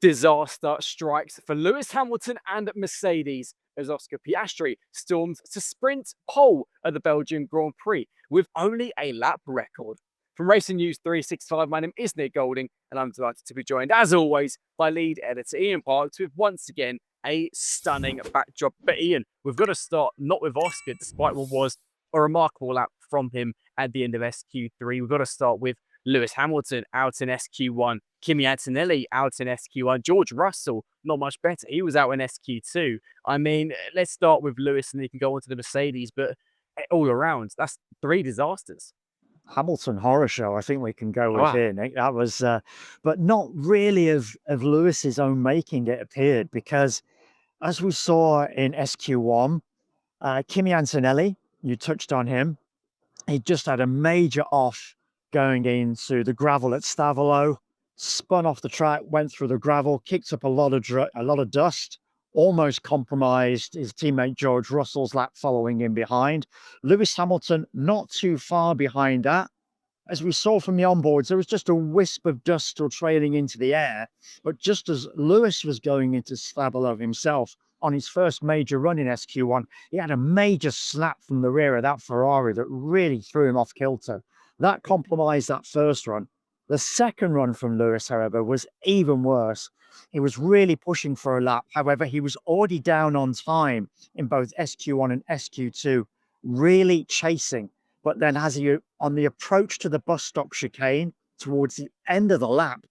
Disaster strikes for Lewis Hamilton and Mercedes as Oscar Piastri storms to sprint pole at the Belgian Grand Prix with only a lap record. From Racing News 365, my name is Nick Golding, and I'm delighted to be joined, as always, by lead editor Ian Parks with once again a stunning backdrop. But Ian, we've got to start not with Oscar, despite what was a remarkable lap from him at the end of SQ3. We've got to start with Lewis Hamilton out in SQ1, Kimi Antonelli out in SQ1, George Russell, not much better. He was out in SQ2. I mean, let's start with Lewis and then you can go on to the Mercedes, but all around, that's three disasters. Hamilton horror show, I think we can go with Wow. here, Nick. That was, but not really of Lewis's own making, it appeared, because as we saw in SQ1, Kimi Antonelli, you touched on him, he just had a major off going into the gravel at Stavolo, spun off the track, went through the gravel, kicked up a lot of dust, almost compromised his teammate George Russell's lap following in behind. Lewis Hamilton not too far behind that. As we saw from the onboards, there was just a wisp of dust still trailing into the air. But just as Lewis was going into Stavolo himself on his first major run in SQ1, he had a major slap from the rear of that Ferrari that really threw him off kilter. That compromised that first run. The second run from Lewis, however, was even worse. He was really pushing for a lap. However, he was already down on time in both SQ1 and SQ2, really chasing. But then as he, on the approach to the bus stop chicane, towards the end of the lap,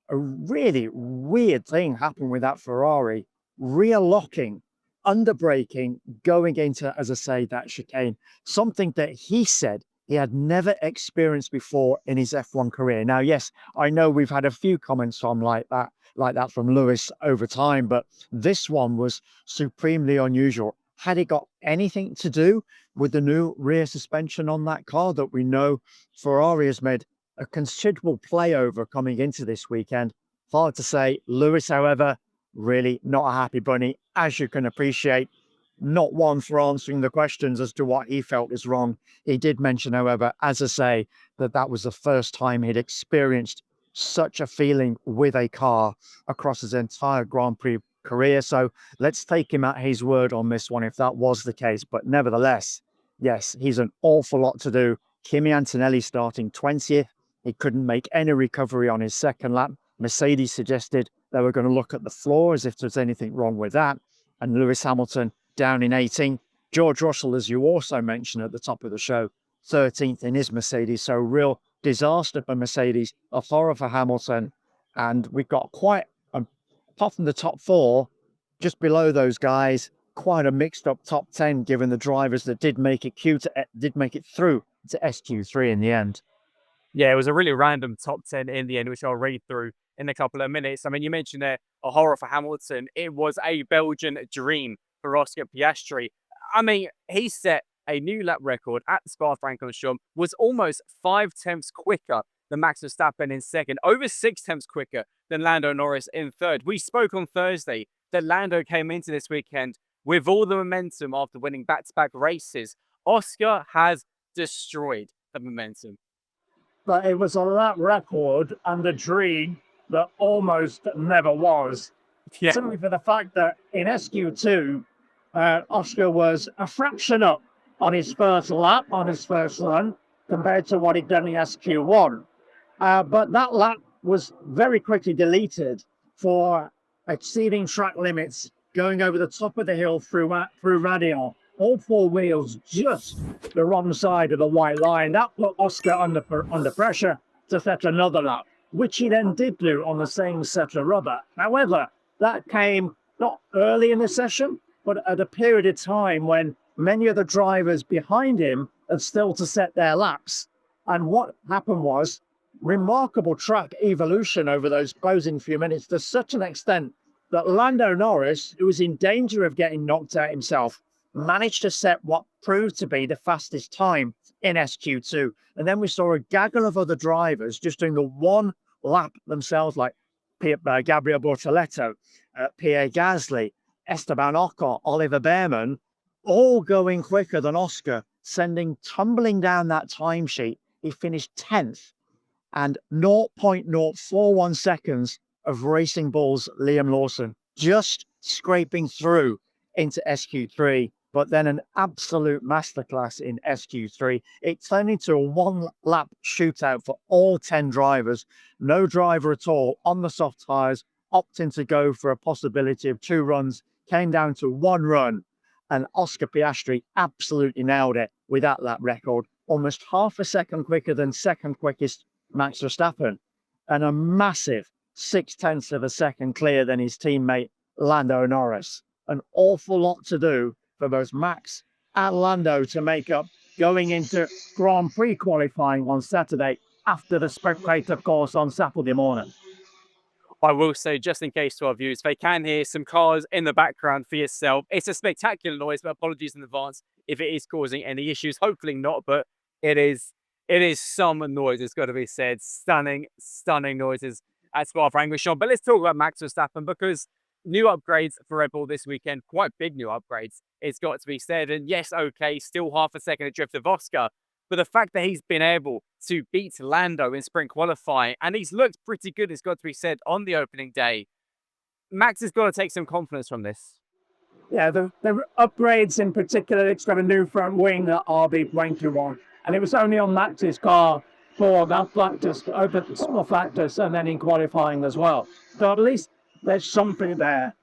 a really weird thing happened with that Ferrari, rear locking, under braking, going into, as I say, that chicane, something that he said he had never experienced before in his F1 career. Now, yes, I know we've had a few comments from like that from Lewis over time, but this one was supremely unusual. Had it got anything to do with the new rear suspension on that car that we know Ferrari has made a considerable play over coming into this weekend? Hard to say. Lewis, however, really not a happy bunny, as you can appreciate. Not one for answering the questions as to what he felt is wrong. He did mention, however, as I say, that was the first time he'd experienced such a feeling with a car across his entire Grand Prix career. So let's take him at his word on this one if that was the case. But nevertheless, yes, he's an awful lot to do. Kimi Antonelli starting 20th. He couldn't make any recovery on his second lap. Mercedes suggested they were going to look at the floor as if there's anything wrong with that. And Lewis Hamilton down in 18th. George Russell, as you also mentioned at the top of the show, 13th in his Mercedes. So real disaster for Mercedes, a horror for Hamilton. And we've got quite, apart from the top four, just below those guys, quite a mixed up top 10, given the drivers that did make it through to SQ3 in the end. Yeah, it was a really random top 10 in the end, which I'll read through in a couple of minutes. I mean, you mentioned there a horror for Hamilton. It was a Belgian dream for Oscar Piastri. I mean, he set a new lap record at Spa-Francorchamps, was almost 5/10 quicker than Max Verstappen in second, over 6/10 quicker than Lando Norris in third. We spoke on Thursday that Lando came into this weekend with all the momentum after winning back-to-back races. Oscar has destroyed the momentum. But it was a lap record and a dream that almost never was. Yeah. Simply for the fact that in SQ2, Oscar was a fraction up on his first lap, on his first run, compared to what he'd done in SQ1. But that lap was very quickly deleted for exceeding track limits, going over the top of the hill through Radion. All four wheels just the wrong side of the white line. That put Oscar under pressure to set another lap, which he then did do on the same set of rubber. However, that came not early in the session, but at a period of time when many of the drivers behind him had still to set their laps. And what happened was remarkable track evolution over those closing few minutes to such an extent that Lando Norris, who was in danger of getting knocked out himself, managed to set what proved to be the fastest time in SQ2. And then we saw a gaggle of other drivers just doing the one lap themselves, like Gabriel Bortoleto, Pierre Gasly, Esteban Ocon, Oliver Behrman, all going quicker than Oscar, sending tumbling down that timesheet. He finished 10th and 0.041 seconds of Racing Bull's Liam Lawson, just scraping through into SQ3, but then an absolute masterclass in SQ3. It turned into a one-lap shootout for all 10 drivers. No driver at all on the soft tyres, opting to go for a possibility of 2 runs, came down to 1 run, and Oscar Piastri absolutely nailed it with that lap record, almost half a second quicker than second quickest Max Verstappen, and a massive 0.6 of a second clearer than his teammate Lando Norris. An awful lot to do for both Max and Lando to make up going into Grand Prix qualifying on Saturday after the sprint race, of course, on Saturday morning. I will say, just in case to our viewers, they can hear some cars in the background for yourself. It's a spectacular noise, but apologies in advance if it is causing any issues. Hopefully not, but it is some noise, it's got to be said. Stunning noises at Spa-Francorchamps. But let's talk about Max Verstappen, because new upgrades for Red Bull this weekend, quite big new upgrades, it's got to be said. And yes, okay, still half a second adrift of Oscar, but the fact that he's been able to beat Lando in sprint qualifying, and he's looked pretty good, it's got to be said, on the opening day. Max has got to take some confidence from this. Yeah, the upgrades in particular, it's got a new front wing that RB21, and it was only on Max's car for that practice, open small practice, and then in qualifying as well. So at least there's something there.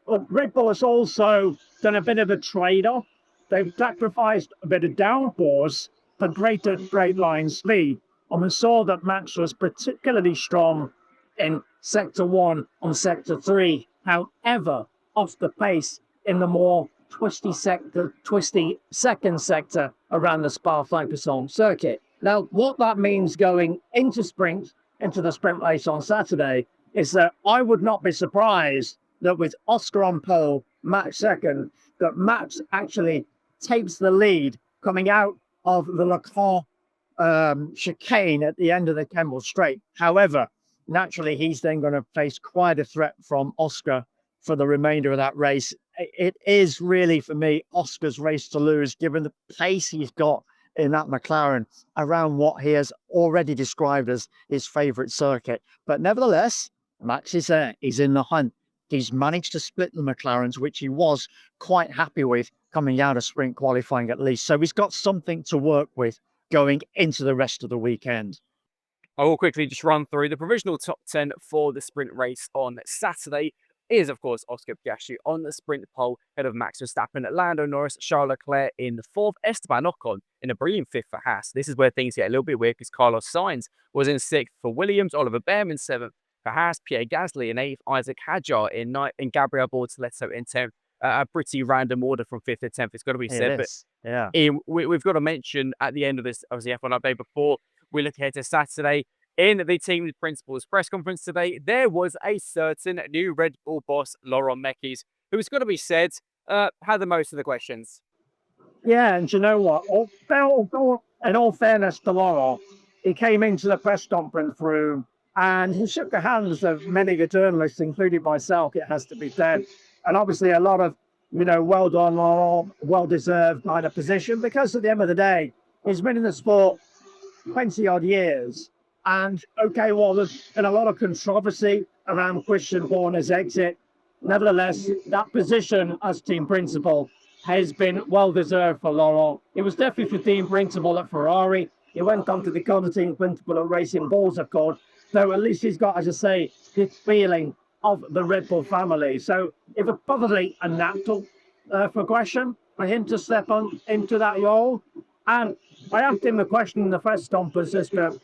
But Red Bull has also done a bit of a trade-off. They've sacrificed a bit of downforce for greater straight line speed. And we saw that Max was particularly strong in Sector 1 and Sector 3. However, off the pace in the more twisty second sector around the Spa-Francorchamps circuit. Now, what that means going into the sprint race on Saturday, is that I would not be surprised that with Oscar on pole, Max second, that Max actually takes the lead coming out of the Leclerc chicane at the end of the Kemmel Straight. However, naturally, he's then going to face quite a threat from Oscar for the remainder of that race. It is really, for me, Oscar's race to lose, given the pace he's got in that McLaren around what he has already described as his favourite circuit. But nevertheless, Max is there. He's in the hunt. He's managed to split the McLarens, which he was quite happy with coming out of sprint qualifying at least. So he's got something to work with going into the rest of the weekend. I will quickly just run through the provisional top 10 for the sprint race on Saturday. Is, of course, Oscar Piastri on the sprint pole, ahead of Max Verstappen, Lando Norris, Charles Leclerc in the 4th, Esteban Ocon in a brilliant 5th for Haas. This is where things get a little bit weird, because Carlos Sainz was in 6th for Williams, Oliver Behrman 7th for Haas, Pierre Gasly in 8th, Isaac Hadjar in 9th, and Gabriel Bortoleto in 10th. A pretty random order from 5th to 10th, it's got to be said. But yeah, we've got to mention at the end of this, obviously, F1 update before we look ahead to Saturday. In the team principals press conference today, there was a certain new Red Bull boss, Laurent Mekies, who's got to be said, had the most of the questions. Yeah, and you know what? In all fairness to Laurent, he came into the press conference room and he shook the hands of many of the journalists, including myself, it has to be said. And obviously a lot of, well done, Laurent, well-deserved kind of position, because at the end of the day, he's been in the sport 20-odd years. And okay, well, there's been a lot of controversy around Christian Horner's exit. Nevertheless, that position as team principal has been well deserved for Laurent. It was definitely for team principal at Ferrari. He went on to become the team principal at Racing Bulls, of course. So at least he's got, as I say, this feeling of the Red Bull family. So it was probably a natural progression for him to step on into that role. And I asked him the question in the press conference as to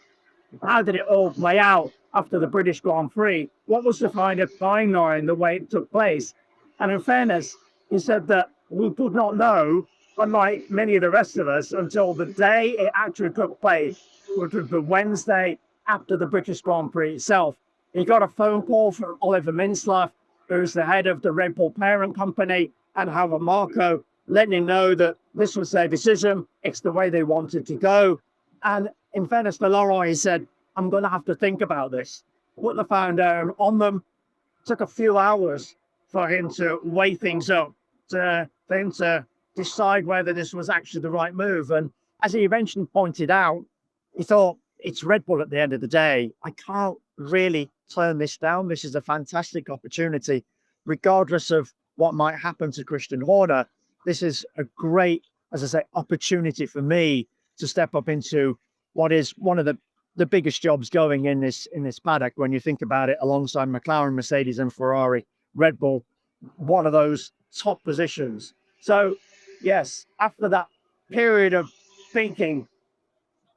how did it all play out after the British Grand Prix? What was the kind of timeline, the way it took place? And in fairness, he said that we did not know, unlike many of the rest of us, until the day it actually took place, which was the Wednesday after the British Grand Prix itself. He got a phone call from Oliver Mintzlaff, who's the head of the Red Bull parent company, and Helmut Marko, letting him know that this was their decision, it's the way they wanted to go. And in fairness to Laurent, he said, I'm going to have to think about this. Put the phone down on them. It took a few hours for him to weigh things up, for him to decide whether this was actually the right move. And as he eventually pointed out, he thought, it's Red Bull at the end of the day. I can't really turn this down. This is a fantastic opportunity, regardless of what might happen to Christian Horner. This is a great, as I say, opportunity for me to step up into what is one of the biggest jobs going in this paddock. When you think about it, alongside McLaren, Mercedes, and Ferrari, Red Bull, one of those top positions. So, yes, after that period of thinking,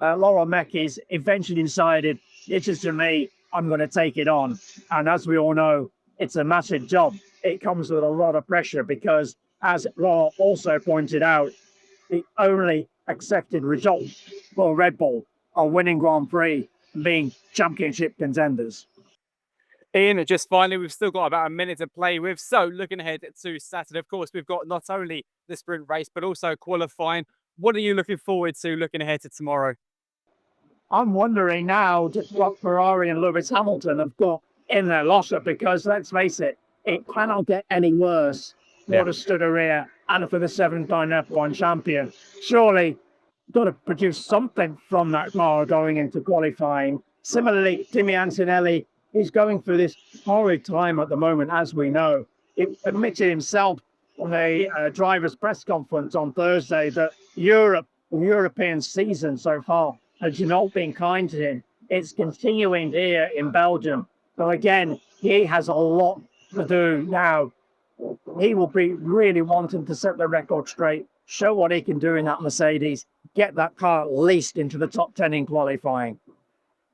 Laurel Mekies eventually decided, this is to me, I'm going to take it on. And as we all know, it's a massive job. It comes with a lot of pressure because, as Laurel also pointed out, the only accepted result for Red Bull are winning Grand Prix and being championship contenders. Ian, just finally, we've still got about a minute to play with. So looking ahead to Saturday, of course, we've got not only the sprint race, but also qualifying. What are you looking forward to looking ahead to tomorrow? I'm wondering now just what Ferrari and Lewis Hamilton have got in their locker, because let's face it, it cannot get any worse for the Scuderia and for the 7-time F1 champion. Surely got to produce something from that car going into qualifying. Similarly, Kimi Antonelli is going through this horrid time at the moment, as we know. He admitted himself on a driver's press conference on Thursday that the European season so far has not been kind to him. It's continuing here in Belgium. So again, he has a lot to do now. He will be really wanting to set the record straight, show what he can do in that Mercedes, get that car at least into the top 10 in qualifying.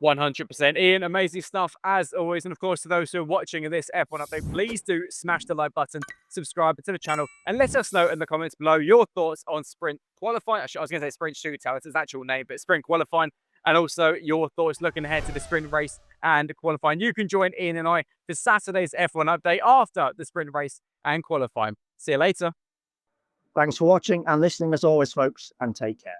100%. Ian, amazing stuff as always. And of course, to those who are watching this F1 update, please do smash the like button, subscribe to the channel, and let us know in the comments below your thoughts on sprint qualifying. Actually, I was going to say sprint shootout, it's its actual name, but sprint qualifying, and also your thoughts looking ahead to the sprint race and qualifying. You can join Ian and I for Saturday's F1 update after the sprint race and qualifying. See you later. Thanks for watching and listening as always, folks, and take care.